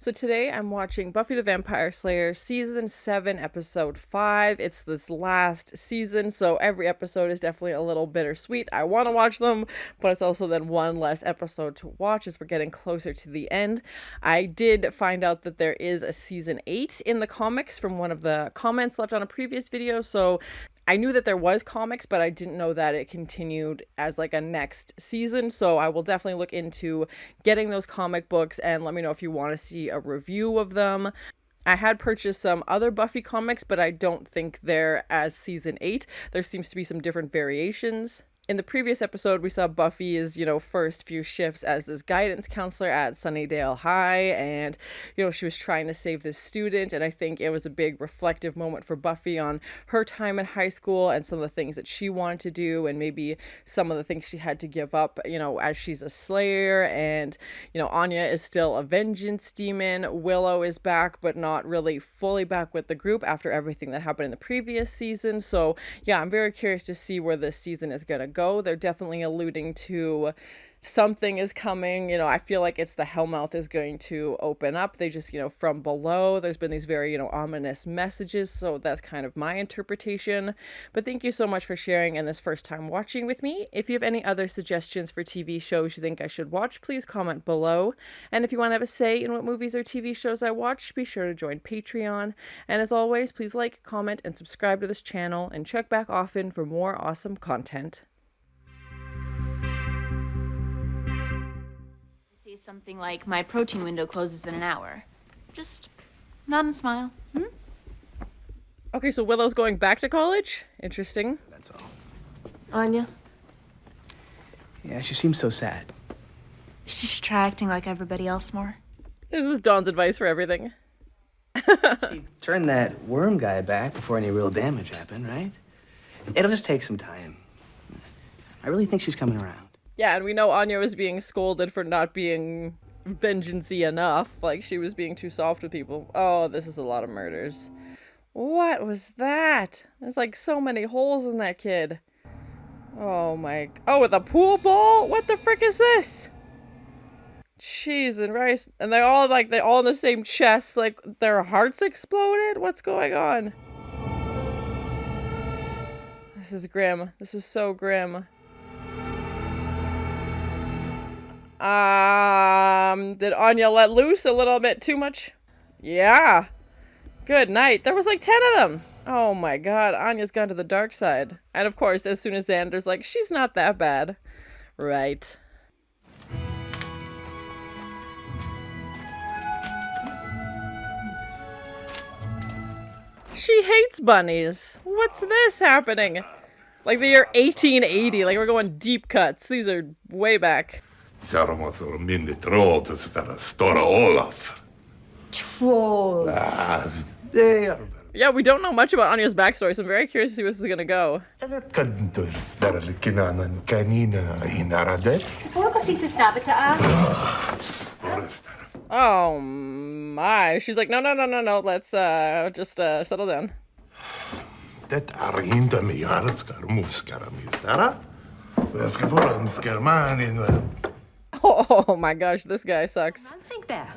So today I'm watching Buffy the Vampire Slayer Season 7, Episode 5. It's this last season, so every episode is definitely a little bittersweet. I want to watch them, but it's also then one less episode to watch as we're getting closer to the end. I did find out that there is a Season 8 in the comics from one of the comments left on a previous video, so I knew that there was comics, but I didn't know that it continued as like a next season. So I will definitely look into getting those comic books and let me know if you want to see a review of them. I had purchased some other Buffy comics, but I don't think they're as season 8. There seems to be some different variations. In the previous episode, we saw Buffy's, first few shifts as this guidance counselor at Sunnydale High, and, she was trying to save this student, and I think it was a big reflective moment for Buffy on her time in high school and some of the things that she wanted to do, and maybe some of the things she had to give up, as she's a Slayer, and, Anya is still a vengeance demon. Willow is back, but not really fully back with the group after everything that happened in the previous season, so, yeah, I'm very curious to see where this season is going to go. They're definitely alluding to something is coming. I feel like it's the Hellmouth is going to open up. They just, from below, there's been these very, ominous messages. So that's kind of my interpretation. But thank you so much for sharing and this first time watching with me. If you have any other suggestions for TV shows you think I should watch, please comment below. And if you want to have a say in what movies or TV shows I watch, be sure to join Patreon. And as always, please like, comment, and subscribe to this channel and check back often for more awesome content. Something like my protein window closes in an hour. Just nod and smile. Okay, so Willow's going back to college? Interesting. That's all. Anya? Yeah, she seems so sad. She's just try acting like everybody else more. This is Dawn's advice for everything. She turned that worm guy back before any real damage happened, right? It'll just take some time. I really think she's coming around. Yeah, and we know Anya was being scolded for not being vengeance-y enough. Like, she was being too soft with people. Oh, this is a lot of murders. What was that? There's like so many holes in that kid. Oh my... Oh, with a pool ball? What the frick is this? Cheese and rice. And they're all in the same chest. Like, their hearts exploded? What's going on? This is grim. This is so grim. Did Anya let loose a little bit too much? Yeah. Good night. There was like 10 of them. Oh my god, Anya's gone to the dark side. And of course, as soon as Xander's like, she's not that bad. Right. She hates bunnies. What's this happening? Like the year 1880. Like we're going deep cuts. These are way back. Trolls. They are. Yeah, we don't know much about Anya's backstory, so I'm very curious to see where this is gonna go. Oh my. She's like, no. Let's just settle down. Oh my gosh, this guy sucks. I think that.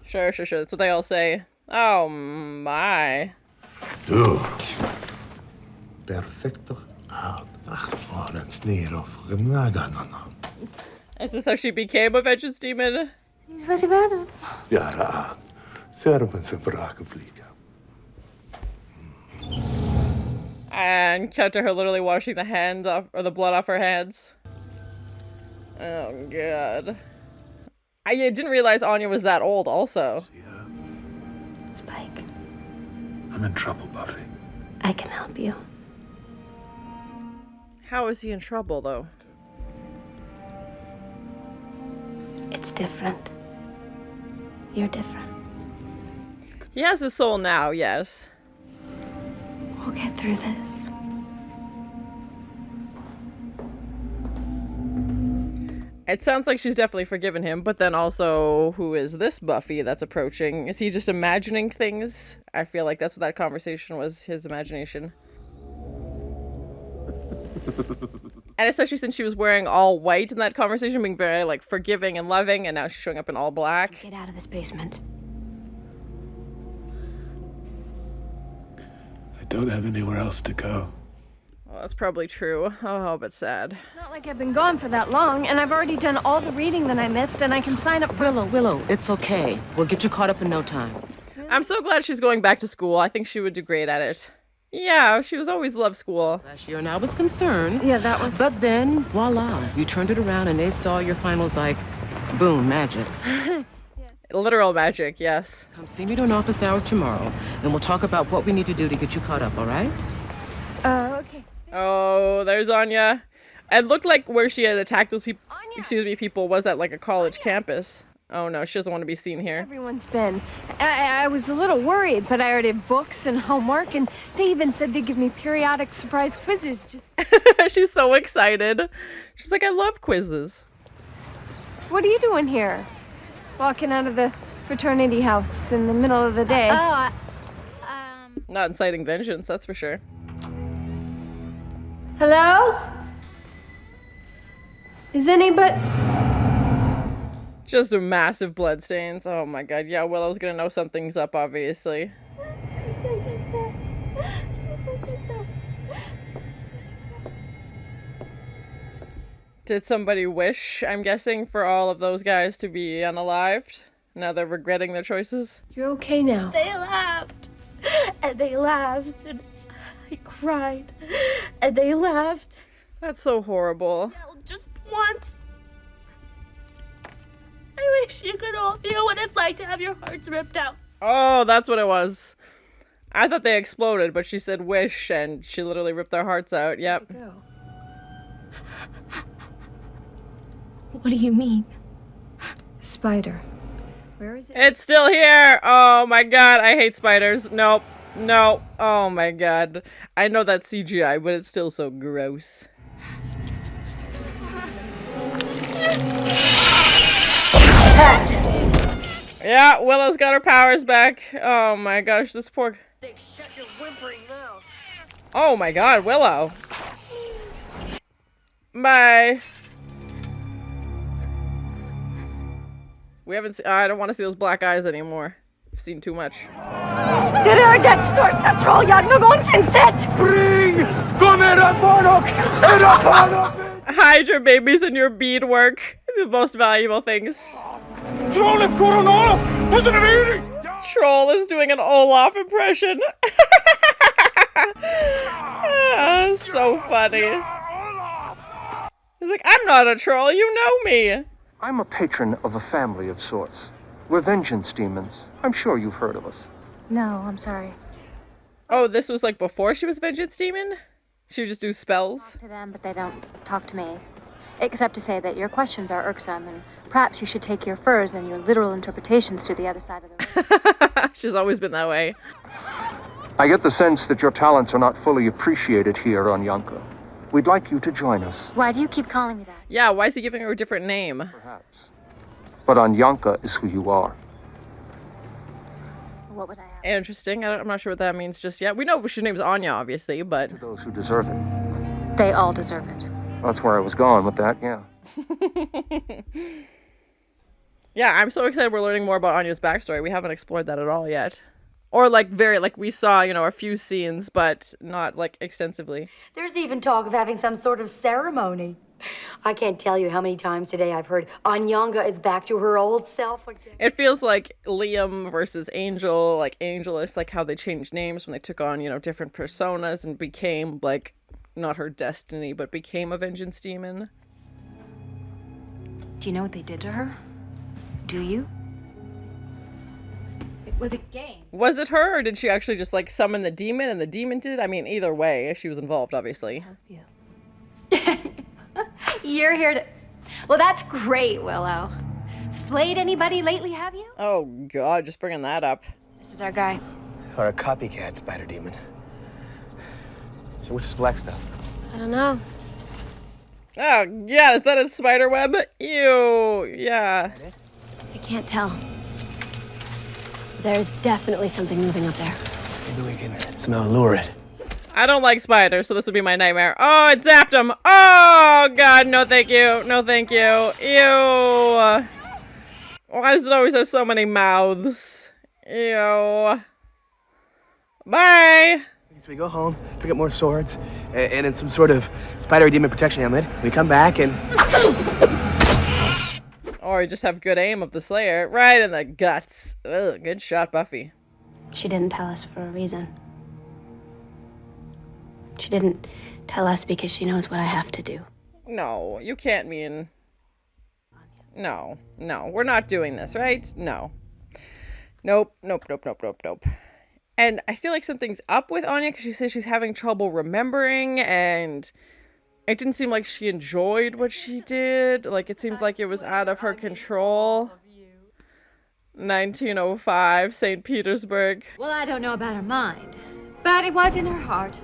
Sure. That's what they all say. Oh my. Perfecto. Is this how she became a vengeance demon? And cut to her literally washing the hand off, or the blood off her hands. Oh god. I didn't realize Anya was that old also. Spike, I'm in trouble, Buffy. I can help you. How is he in trouble though? It's different. You're different. He has his soul now, yes. We'll get through this. It sounds like she's definitely forgiven him, but then also, who is this Buffy that's approaching? Is he just imagining things? I feel like that's what that conversation was, his imagination. And especially since she was wearing all white in that conversation, being very, like, forgiving and loving, and now she's showing up in all black. Get out of this basement. I don't have anywhere else to go. Well, that's probably true. Oh, but sad. It's not like I've been gone for that long, and I've already done all the reading that I missed, and I can sign up for... Willow, it's okay. We'll get you caught up in no time. I'm so glad she's going back to school. I think she would do great at it. Yeah, she was always loved school. Last year, and I was concerned. Yeah, that was... But then, voila, you turned it around and they saw your finals like, boom, magic. Literal magic, yes. Come see me during office hours tomorrow, and we'll talk about what we need to do to get you caught up, all right? Okay. Oh, there's Anya. It looked like where she had attacked those people, people was at like a college campus. Oh no, she doesn't want to be seen here. Everyone's been. I was a little worried, but I already have books and homework, and they even said they'd give me periodic surprise quizzes. Just. She's so excited. She's like, I love quizzes. What are you doing here? Walking out of the fraternity house in the middle of the day. Not inciting vengeance, that's for sure. Hello? Is anybody... Just a massive bloodstains. Oh my god. Yeah, Willow's gonna know something's up, obviously. Did somebody wish, I'm guessing, for all of those guys to be unalived? Now they're regretting their choices? You're okay now. They laughed. And they laughed. And I cried. And they laughed. That's so horrible. Just once. I wish you could all feel what it's like to have your hearts ripped out. Oh, that's what it was. I thought they exploded, but she said wish, and she literally ripped their hearts out. Yep. What do you mean? Spider. Where is it? It's still here! Oh my god, I hate spiders. Nope. No. Oh my god. I know that's CGI, but it's still so gross. Yeah, Willow's got her powers back. Oh my gosh, this poor... Shut your whimpering mouth. Oh my god, Willow. Bye. We haven't seen... I don't want to see those black eyes anymore. I've seen too much. Det är det största troll jag någonsin sett! Spring! Kom era barn! Era barn! Hide your babies and your beadwork. The most valuable things. Trollet Coronado! Wasn't it eating? Troll is doing an Olaf impression. So funny. He's like, I'm not a troll, you know me. I'm a patron of a family of sorts. We're vengeance demons. I'm sure you've heard of us. No, I'm sorry. Oh, this was like before she was Vengeance Demon? She would just do spells? To them, but they don't talk to me. Except to say that your questions are irksome, and perhaps you should take your furs and your literal interpretations to the other side of the room. She's always been that way. I get the sense that your talents are not fully appreciated here on Yanka. We'd like you to join us. Why do you keep calling me that? Yeah, why is he giving her a different name? Perhaps. But Anyanka is who you are. What would I have? Interesting. I'm not sure what that means just yet. We know her name's Anya, obviously, but... To those who deserve it. They all deserve it. That's where I was going with that, yeah. Yeah, I'm so excited we're learning more about Anya's backstory. We haven't explored that at all yet. Or we saw, a few scenes, but not extensively. There's even talk of having some sort of ceremony. I can't tell you how many times today I've heard Anyanga is back to her old self again. It feels like Liam versus Angel, like Angelus, like how they changed names when they took on, different personas and became, not her destiny, but became a vengeance demon. Do you know what they did to her? Do you? It was a game. Was it her, or did she actually just, summon the demon and the demon did it? I mean, either way, she was involved, obviously. You're here to... Well, that's great, Willow. Flayed anybody lately, have you? Oh, God, just bringing that up. This is our guy. Or a copycat spider demon. So what's this black stuff? I don't know. Oh, yeah, is that a spider web? Ew, yeah. I can't tell. There's definitely something moving up there. Maybe we can somehow lure it. I don't like spiders, so this would be my nightmare. Oh, it zapped him. Oh, God, no thank you. No thank you. Ew. Why does it always have so many mouths? Ew. Bye. So we go home, pick up more swords, and then some sort of spider demon protection amulet. We come back and... Or you just have good aim of the Slayer. Right in the guts. Ugh, good shot, Buffy. She didn't tell us for a reason. She didn't tell us because she knows what I have to do. No, you can't mean... No, we're not doing this, right? No. Nope. And I feel like something's up with Anya because she says she's having trouble remembering, and it didn't seem like she enjoyed what she did. Like, it seemed like it was out of her control. 1905, St. Petersburg. Well, I don't know about her mind, but it was in her heart.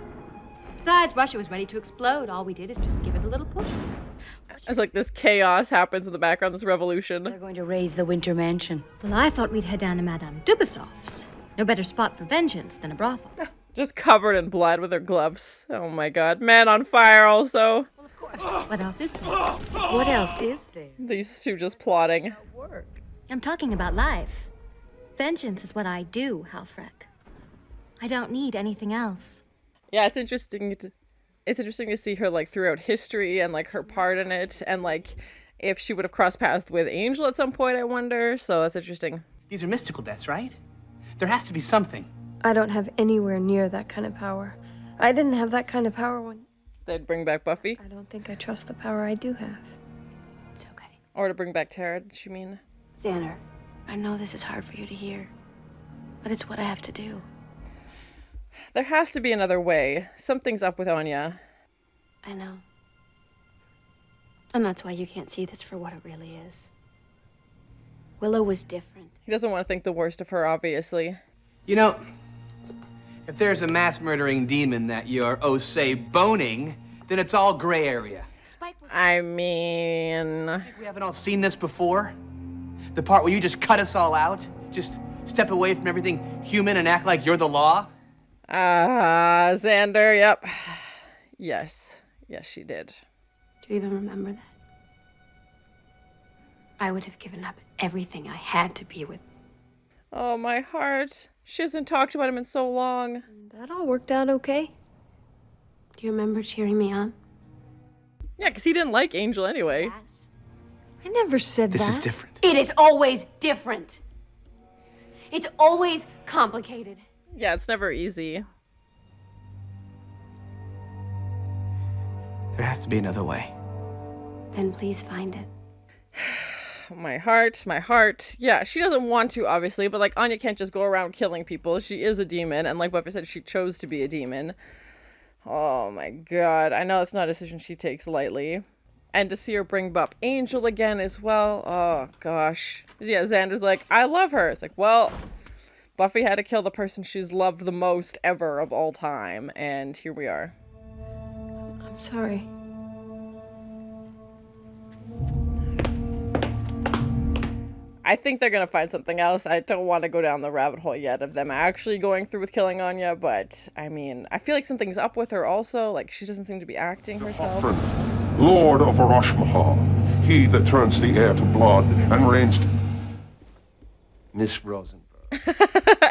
Besides, Russia was ready to explode. All we did is just give it a little push. It's like this chaos happens in the background, this revolution. They're going to raise the Winter Mansion. Well, I thought we'd head down to Madame Dubasov's. No better spot for vengeance than a brothel. Just covered in blood with her gloves. Oh my god. Man on fire also. Well, of course. What else is there? What else is there? These two just plotting. Work. I'm talking about life. Vengeance is what I do, Halfrek. I don't need anything else. Yeah, it's interesting to see her like throughout history and like her part in it, and like if she would have crossed paths with Angel at some point, I wonder. So that's interesting. These are mystical deaths, right? There has to be something. I don't have anywhere near that kind of power. I didn't have that kind of power when... They'd bring back Buffy? I don't think I trust the power I do have. It's okay. Or to bring back Tara, did you mean? Xander, I know this is hard for you to hear, but it's what I have to do. There has to be another way. Something's up with Anya. I know. And that's why you can't see this for what it really is. Willow was different. He doesn't want to think the worst of her, obviously. You know, if there's a mass-murdering demon that you're, oh, say, boning, then it's all gray area. I mean... We haven't all seen this before? The part where you just cut us all out? Just step away from everything human and act like you're the law? Xander, yep. Yes, she did. Do you even remember that? I would have given up everything I had to be with. Oh, my heart. She hasn't talked about him in so long. That all worked out okay. Do you remember cheering me on? Yeah, because he didn't like Angel anyway. Yes. I never said that. This is different. It is always different. It's always complicated. Yeah, it's never easy. There has to be another way. Then please find it. My heart. Yeah, she doesn't want to, obviously, but like Anya can't just go around killing people. She is a demon, and like Buffy said, she chose to be a demon. Oh my god. I know it's not a decision she takes lightly. And to see her bring up Angel again as well. Oh gosh. Yeah, Xander's like, I love her. It's like, well, Buffy had to kill the person she's loved the most ever of all time, and here we are. I'm sorry. I think they're gonna find something else. I don't want to go down the rabbit hole yet of them actually going through with killing Anya, but I mean, I feel like something's up with her also. Like, she doesn't seem to be acting herself. Lord of Arashmahal, he that turns the air to blood and reigns... Miss Rosenberg.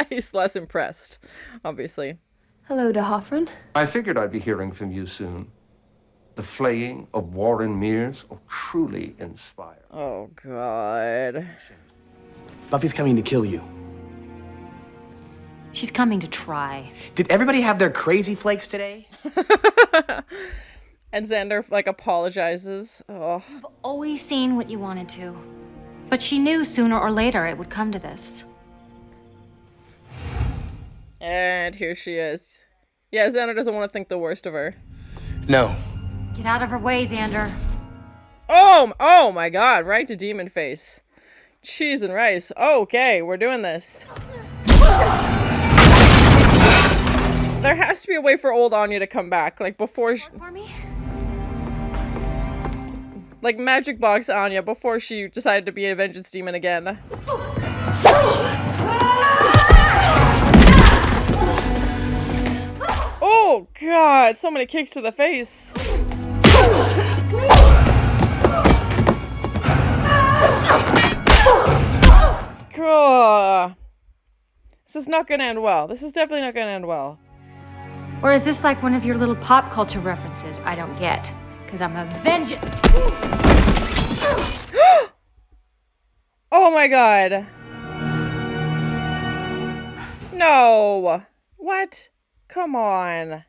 He's less impressed, obviously. Hello to Hoffman. I figured I'd be hearing from you soon. The flaying of Warren Mears, truly inspired. Oh, God. Buffy's coming to kill you. She's coming to try. Did everybody have their crazy flakes today? And Xander, like, apologizes. Oh. You've always seen what you wanted to. But she knew sooner or later it would come to this. And here she is. Yeah, Xander doesn't want to think the worst of her. No. Get out of her way, Xander. Oh my god, right to demon face. Cheese and rice. Okay, we're doing this. There has to be a way for old Anya to come back, like before she... For me? Like Magic Box Anya before she decided to be a vengeance demon again. Oh, Oh, God. So many kicks to the face. God. This is not gonna end well. This is definitely not gonna end well. Or is this like one of your little pop culture references I don't get? Because I'm a vengeance. Oh my God. No. What? Come on.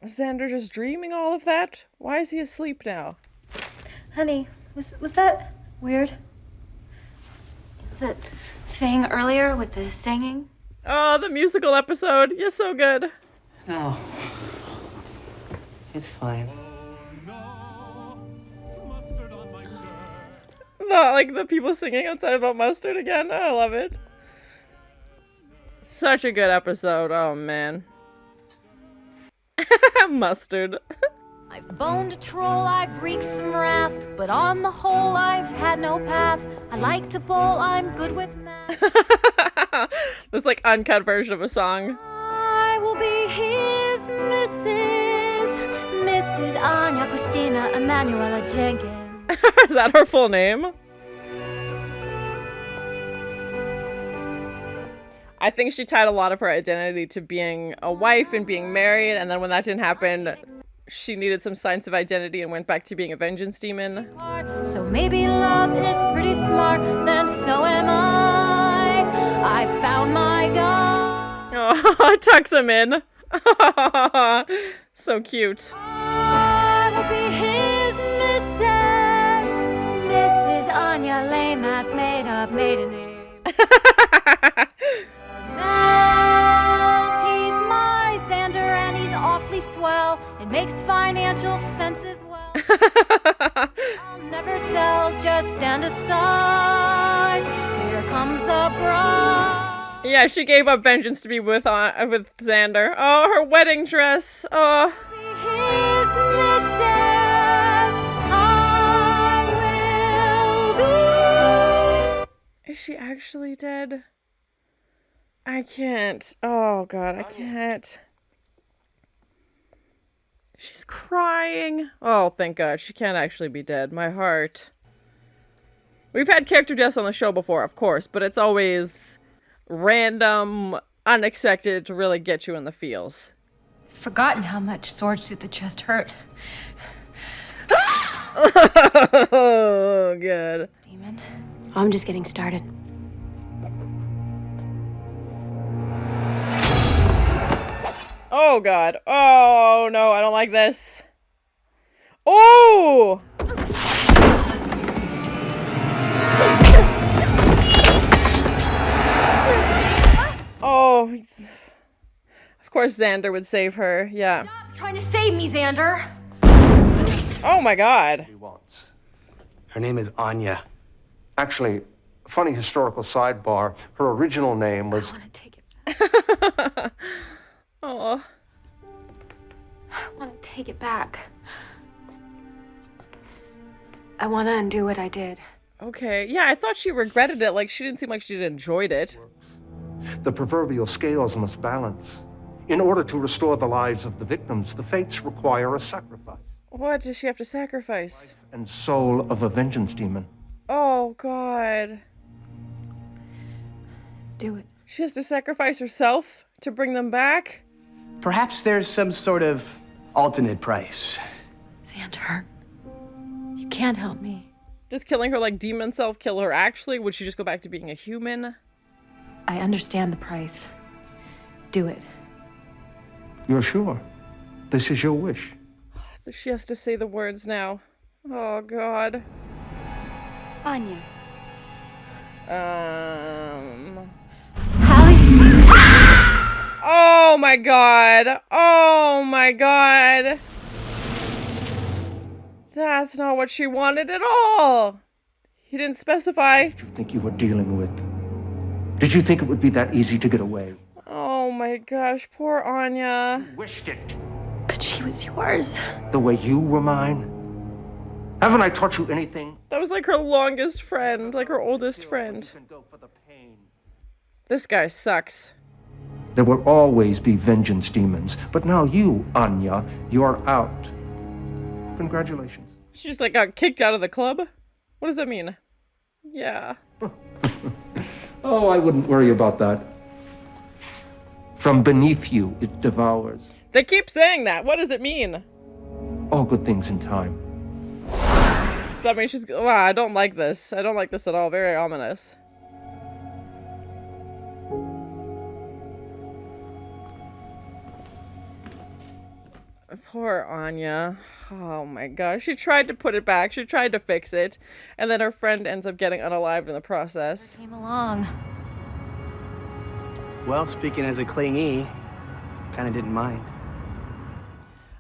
Xander just dreaming all of that? Why is he asleep now? Honey, was that weird? That thing earlier with the singing? Oh, the musical episode. You're so good. No. It's fine. The people singing outside about mustard again. I love it. Such a good episode. Oh, man. Mustard. I've boned a troll, I've wreaked some wrath, but on the whole I've had no path. I like to bowl, I'm good with math. This uncut version of a song. I will be his Mrs. Anya Christina Emanuela Jenkins. Is that her full name? I think she tied a lot of her identity to being a wife and being married, and then when that didn't happen, she needed some signs of identity and went back to being a vengeance demon. So maybe love is pretty smart, then so am I. I found my guy. Oh, tucks him in. So cute. I will be his Mrs. Anya, lame ass made up maiden name. He's my Xander and he's awfully swell. It makes financial sense as well. I'll never tell, just stand aside. Here comes the bride. Yeah, she gave up vengeance to be with Xander. Oh, her wedding dress. Oh. His Mrs. I will be. Is she actually dead? I can't. Oh, God, I can't. She's crying. Oh, thank God. She can't actually be dead. My heart. We've had character deaths on the show before, of course, but it's always random, unexpected to really get you in the feels. Forgotten how much swords through the chest hurt. Oh, God. Demon. I'm just getting started. Oh, God. Oh, no, I don't like this. Oh! Oh, of course Xander would save her, yeah. Stop trying to save me, Xander. Oh my God. Her name is Anya. Actually, funny historical sidebar, her original name was... I want to take it back. Oh. I want to take it back. I want to undo what I did. Okay, yeah, I thought she regretted it. She didn't seem like she'd enjoyed it. The proverbial scales must balance. In order to restore the lives of the victims, the fates require a sacrifice. What does she have to sacrifice? And soul of a vengeance demon. Oh, God. Do it. She has to sacrifice herself to bring them back? Perhaps there's some sort of alternate price. Xander, you can't help me. Does killing her demon self kill her actually? Would she just go back to being a human? I understand the price. Do it. You're sure? This is your wish? She has to say the words now. Oh, God. Anya. Hallie? Oh, my God. Oh, my God. That's not what she wanted at all. He didn't specify. What did you think you were dealing with? Did you think it would be that easy to get away? Oh my gosh, poor Anya. You wished it. But she was yours. The way you were mine? Haven't I taught you anything? That was her longest friend, her oldest friend. This guy sucks. There will always be vengeance demons. But now you, Anya, you're out. Congratulations. She just like got kicked out of the club? What does that mean? Yeah. Oh, I wouldn't worry about that. From beneath you, it devours. They keep saying that. What does it mean? All good things in time. So that means she's... Wow, I don't like this. I don't like this at all. Very ominous. Poor Anya. Oh my gosh. She tried to put it back. She tried to fix it. And then her friend ends up getting unalived in the process. Came along. Well, speaking as a clingy, kind of didn't mind.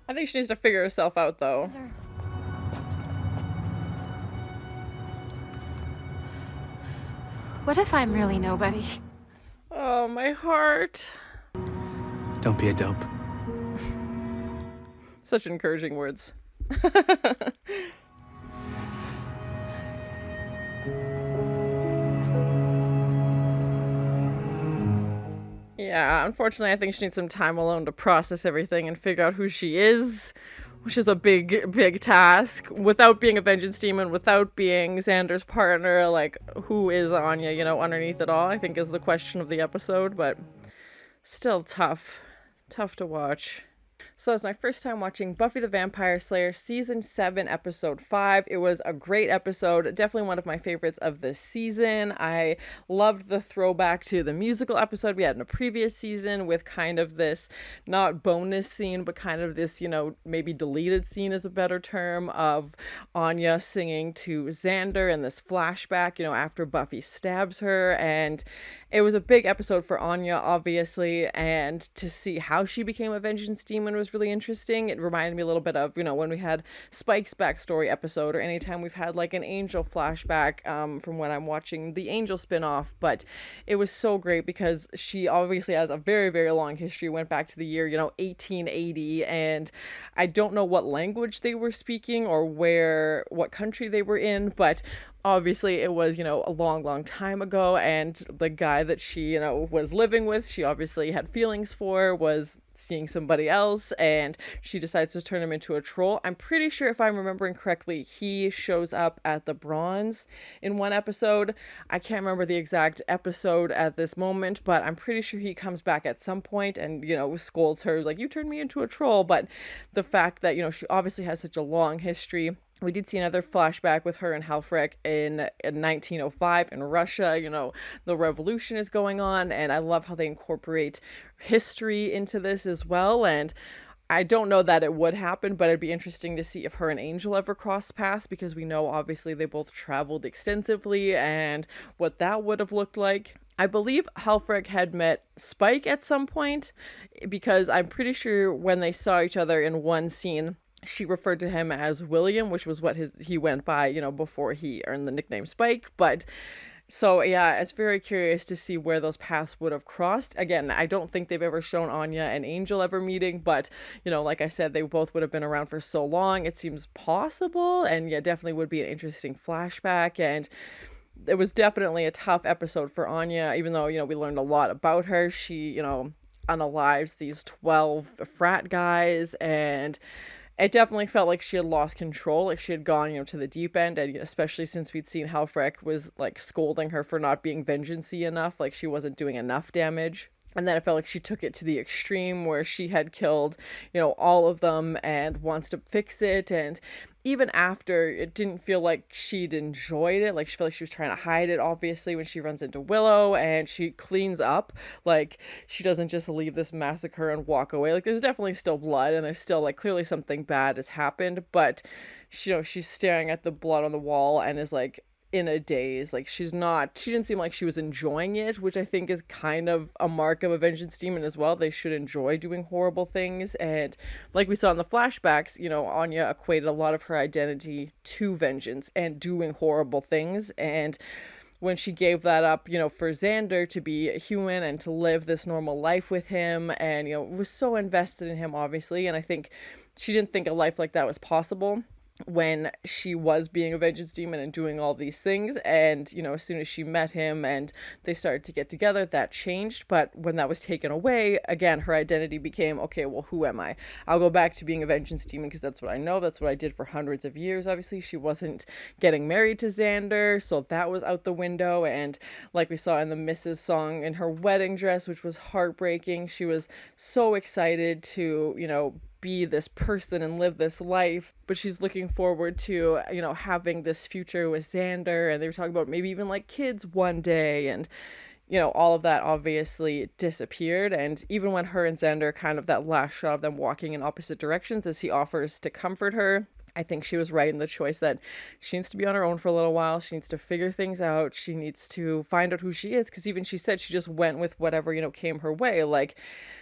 I think she needs to figure herself out, though. What if I'm really nobody? Oh, my heart. Don't be a dope. Such encouraging words. Yeah, unfortunately, I think she needs some time alone to process everything and figure out who she is, which is a big task. Without being a vengeance demon, without being Xander's partner, like, who is Anya, you know, underneath it all, I think is the question of the episode, but still tough to watch. So it's my first time watching Buffy the Vampire Slayer Season 7, Episode 5. It was a great episode, definitely one of my favorites of this season. I loved the throwback to the musical episode we had in a previous season with kind of this, not bonus scene, but kind of this, you know, maybe deleted scene is a better term, of Anya singing to Xander and this flashback, you know, after Buffy stabs her. And it was a big episode for Anya, obviously, and to see how she became a vengeance demon was really interesting. It reminded me a little bit of, you know, when we had Spike's backstory episode, or anytime we've had like an Angel flashback from when I'm watching the Angel spinoff. But it was so great because she obviously has a very long history, went back to the year, you know, 1880, and I don't know what language they were speaking or what country they were in, but obviously it was, you know, a long time ago, and the guy that she, you know, was living with, she obviously had feelings for, was seeing somebody else, and she decides to turn him into a troll. I'm pretty sure, if I'm remembering correctly, he shows up at the Bronze in one episode. I can't remember the exact episode at this moment, but I'm pretty sure he comes back at some point and, you know, scolds her like, you turned me into a troll. But the fact that, you know, she obviously has such a long history. We did see another flashback with her and Halfrek in 1905 in Russia. You know, the revolution is going on, and I love how they incorporate history into this as well. And I don't know that it would happen, but it'd be interesting to see if her and Angel ever cross paths, because we know obviously they both traveled extensively and what that would have looked like. I believe Halfrek had met Spike at some point, because I'm pretty sure when they saw each other in one scene, she referred to him as William, which was what he went by, you know, before he earned the nickname Spike. But so yeah, it's very curious to see where those paths would have crossed. Again, I don't think they've ever shown Anya and Angel ever meeting, but, you know, like I said, they both would have been around for so long. It seems possible, and yeah, definitely would be an interesting flashback. And it was definitely a tough episode for Anya, even though, you know, we learned a lot about her. She, you know, unalives these 12 frat guys, and it definitely felt like she had lost control, like she had gone, you know, to the deep end, and especially since we'd seen Halfrek was, like, scolding her for not being vengeance-y enough, like she wasn't doing enough damage. And then it felt like she took it to the extreme where she had killed, you know, all of them and wants to fix it. And even after, it didn't feel like she'd enjoyed it. Like, she felt like she was trying to hide it, obviously, when she runs into Willow and she cleans up. Like, she doesn't just leave this massacre and walk away. Like, there's definitely still blood, and there's still, like, clearly something bad has happened. But, you know, she's staring at the blood on the wall and is, like, in a daze. Like, she didn't seem like she was enjoying it, which I think is kind of a mark of a vengeance demon as well. They should enjoy doing horrible things. And like we saw in the flashbacks, you know, Anya equated a lot of her identity to vengeance and doing horrible things. And when she gave that up, you know, for Xander to be a human and to live this normal life with him, and, you know, was so invested in him, obviously. And I think she didn't think a life like that was possible. when she was being a vengeance demon and doing all these things. And, you know, as soon as she met him and they started to get together, that changed. But when that was taken away, again, her identity became, okay, well, who am I? I'll go back to being a vengeance demon because that's what I know. That's what I did for hundreds of years. Obviously, she wasn't getting married to Xander, so that was out the window. And like we saw in the Mrs. song, in her wedding dress, which was heartbreaking, she was so excited to, you know, be this person and live this life, but she's looking forward to, you know, having this future with Xander, and they were talking about maybe even like kids one day, and you know, all of that obviously disappeared. And even when her and Xander, kind of that last shot of them walking in opposite directions as he offers to comfort her, I think she was right in the choice that she needs to be on her own for a little while. She needs to figure things out. She needs to find out who she is, because even she said she just went with whatever, you know, came her way. Like,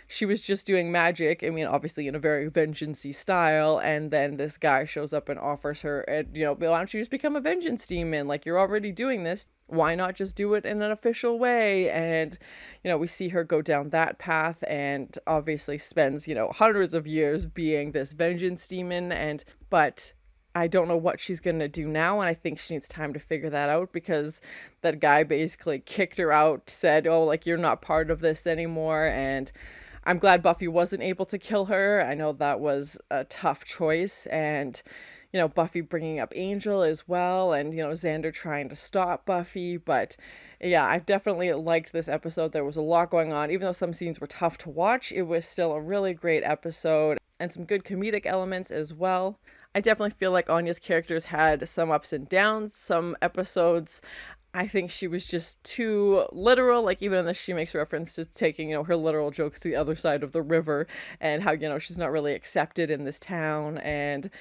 she was just doing magic, I mean, obviously in a very vengeance-y style, and then this guy shows up and offers her, and, you know, why don't you just become a vengeance demon? Like, you're already doing this. Why not just do it in an official way? And, you know, we see her go down that path, and obviously spends, you know, hundreds of years being this vengeance demon. And but I don't know what she's going to do now, and I think she needs time to figure that out, because that guy basically kicked her out, said, oh, like, you're not part of this anymore. And I'm glad Buffy wasn't able to kill her. I know that was a tough choice, and, you know, Buffy bringing up Angel as well, and, you know, Xander trying to stop Buffy. But yeah, I definitely liked this episode. There was a lot going on. Even though some scenes were tough to watch, it was still a really great episode, and some good comedic elements as well. I definitely feel like Anya's characters had some ups and downs. Some episodes, I think she was just too literal. Like, even in this, she makes reference to taking, you know, her literal jokes to the other side of the river, and how, you know, she's not really accepted in this town. And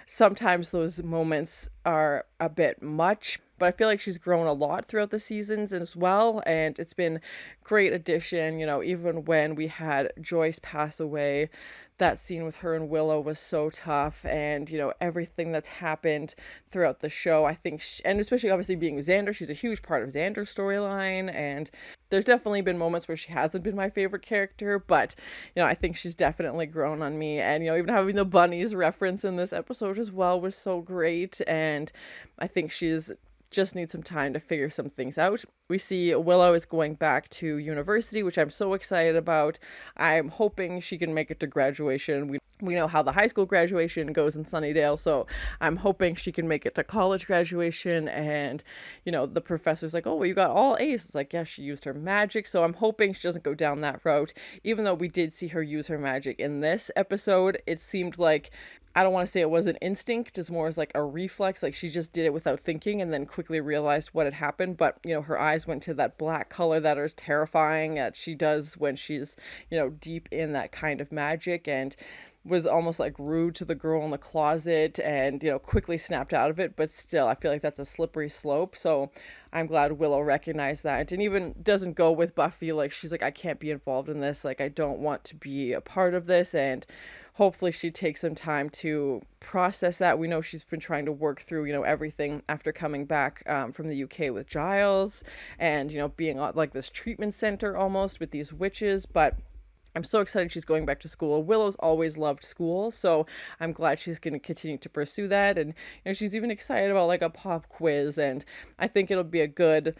sometimes those moments are a bit much, but I feel like she's grown a lot throughout the seasons as well, and it's been great addition. You know, even when we had Joyce pass away, that scene with her and Willow was so tough, and, you know, everything that's happened throughout the show, I think, and especially obviously being Xander, she's a huge part of Xander's storyline, and there's definitely been moments where she hasn't been my favorite character, but, you know, I think she's definitely grown on me. And, you know, even having the bunnies reference in this episode as well was so great, and I think she's just needs some time to figure some things out. We see Willow is going back to university, which I'm so excited about. I'm hoping she can make it to graduation. We know how the high school graduation goes in Sunnydale, so I'm hoping she can make it to college graduation. And, you know, the professor's like, oh, well, you got all A's. It's like, yeah, she used her magic, so I'm hoping she doesn't go down that route. Even though we did see her use her magic in this episode, it seemed like, I don't want to say it was an instinct, it's more as like a reflex, like she just did it without thinking and then quickly realized what had happened. But, you know, her eyes went to that black color that is terrifying, that she does when she's, you know, deep in that kind of magic, and was almost like rude to the girl in the closet, and, you know, quickly snapped out of it. But still, I feel like that's a slippery slope, so I'm glad Willow recognized that, and even doesn't go with Buffy. Like, she's like, I can't be involved in this, like, I don't want to be a part of this. And hopefully she takes some time to process that. We know she's been trying to work through, you know, everything after coming back from the UK with Giles, and, you know, being on like this treatment center almost with these witches. But I'm so excited she's going back to school. Willow's always loved school, so I'm glad she's going to continue to pursue that. And, you know, she's even excited about like a pop quiz, and I think it'll be a good,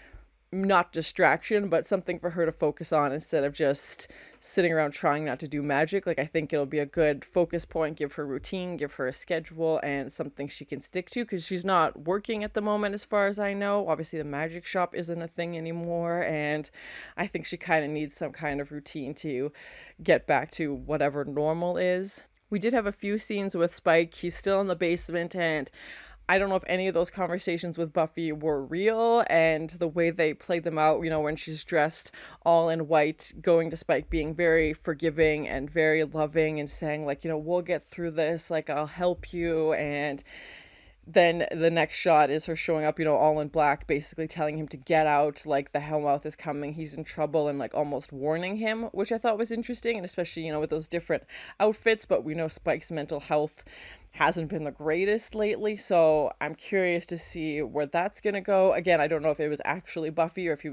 not distraction, but something for her to focus on instead of just sitting around trying not to do magic. Like, I think it'll be a good focus point, give her routine, give her a schedule, and something she can stick to, because she's not working at the moment as far as I know. Obviously the magic shop isn't a thing anymore, and I think she kind of needs some kind of routine to get back to whatever normal is. We did have a few scenes with Spike. He's still in the basement, and I don't know if any of those conversations with Buffy were real, and the way they played them out, you know, when she's dressed all in white, going to Spike, being very forgiving and very loving, and saying like, you know, we'll get through this, like, I'll help you. And then the next shot is her showing up, you know, all in black, basically telling him to get out, like the Hellmouth is coming, he's in trouble, and like almost warning him, which I thought was interesting, and especially, you know, with those different outfits. But we know Spike's mental health hasn't been the greatest lately, so I'm curious to see where that's gonna go. Again, I don't know if it was actually Buffy, or if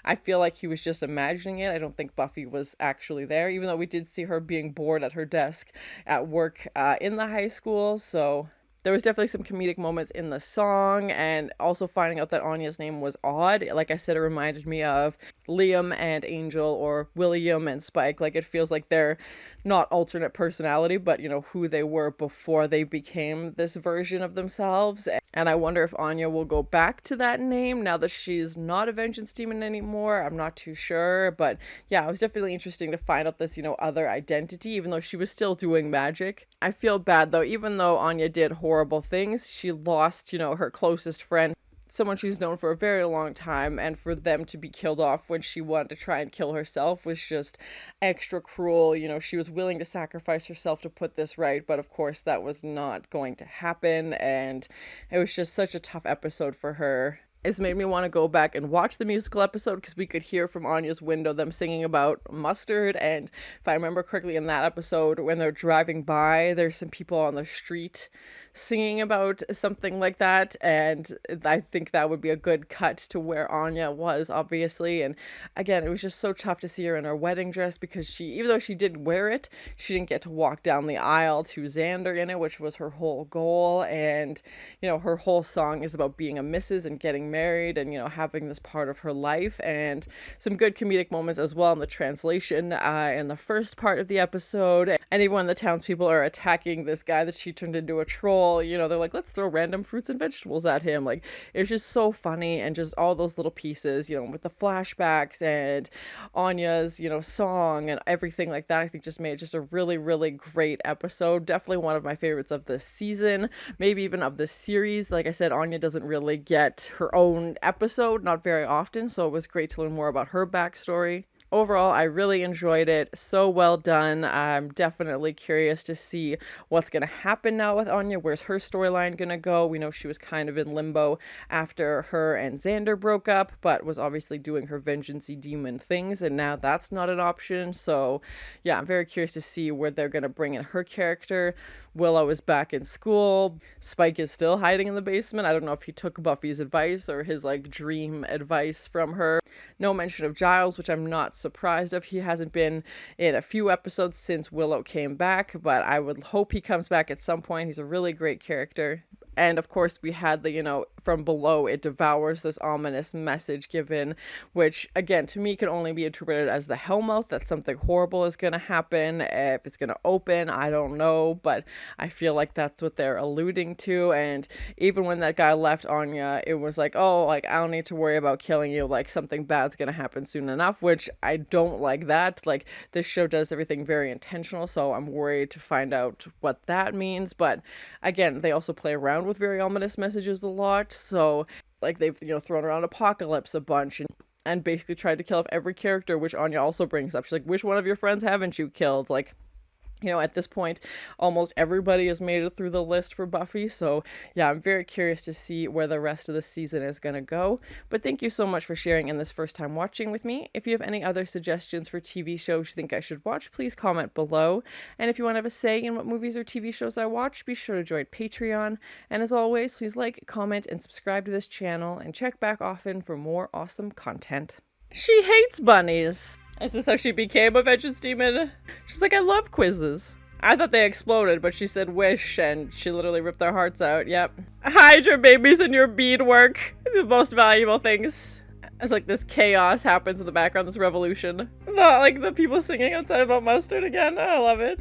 I feel like he was just imagining it. I don't think Buffy was actually there, even though we did see her being bored at her desk at work in the high school. So there was definitely some comedic moments in the song, and also finding out that Anya's name was odd. Like I said, it reminded me of Liam and Angel, or William and Spike. Like, it feels like they're not alternate personality, but you know, who they were before they became this version of themselves. And I wonder if Anya will go back to that name now that she's not a vengeance demon anymore. I'm not too sure, but yeah, it was definitely interesting to find out this, you know, other identity, even though she was still doing magic. I feel bad though, even though Anya did horrible things, she lost, you know, her closest friend, someone she's known for a very long time, and for them to be killed off when she wanted to try and kill herself was just extra cruel. You know, she was willing to sacrifice herself to put this right, but of course that was not going to happen, and it was just such a tough episode for her. It's made me want to go back and watch the musical episode, because we could hear from Anya's window them singing about mustard, and if I remember correctly, in that episode when they're driving by, there's some people on the street singing about something like that, and I think that would be a good cut to where Anya was, obviously. And again, it was just so tough to see her in her wedding dress, because she, even though she did wear it, she didn't get to walk down the aisle to Xander in it, which was her whole goal. And you know, her whole song is about being a missus and getting married, and you know, having this part of her life. And some good comedic moments as well in the translation in the first part of the episode. And even when the townspeople are attacking this guy that she turned into a troll, you know, they're like, let's throw random fruits and vegetables at him. Like, it's just so funny, and just all those little pieces, you know, with the flashbacks and Anya's, you know, song and everything like that, I think just made it just a really, really great episode. Definitely one of my favorites of this season, maybe even of the series. Like I said, Anya doesn't really get her own episode, not very often, so it was great to learn more about her backstory. Overall, I really enjoyed it. So well done. I'm definitely curious to see what's going to happen now with Anya. Where's her storyline going to go? We know she was kind of in limbo after her and Xander broke up, but was obviously doing her vengeance-y demon things, and now that's not an option. So yeah, I'm very curious to see where they're going to bring in her character. Willow is back in school. Spike is still hiding in the basement. I don't know if he took Buffy's advice or his like dream advice from her. No mention of Giles, which I'm not surprised of. He hasn't been in a few episodes since Willow came back, but I would hope he comes back at some point. He's a really great character. And of course, we had the, you know, from below it devours, this ominous message given, which again, to me, can only be interpreted as the Hellmouth, that something horrible is going to happen. If it's going to open, I don't know, but I feel like that's what they're alluding to. And even when that guy left Anya, it was like, oh, like, I don't need to worry about killing you. Like, something bad's going to happen soon enough, which I don't like that. Like, this show does everything very intentional, so I'm worried to find out what that means. But again, they also play around with very ominous messages a lot, so like they've, you know, thrown around apocalypse a bunch and basically tried to kill off every character, which Anya also brings up. She's like, which one of your friends haven't you killed? Like, you know, at this point, almost everybody has made it through the list for Buffy. So yeah, I'm very curious to see where the rest of the season is going to go. But thank you so much for sharing in this first time watching with me. If you have any other suggestions for TV shows you think I should watch, please comment below. And if you want to have a say in what movies or TV shows I watch, be sure to join Patreon. And as always, please like, comment, and subscribe to this channel, and check back often for more awesome content. She hates bunnies. Is this how she became a vengeance demon? She's like, I love quizzes. I thought they exploded, but she said wish, and she literally ripped their hearts out. Yep. Hide your babies and your beadwork. The most valuable things. It's like this chaos happens in the background, this revolution. Not like the people singing outside about mustard again. I love it.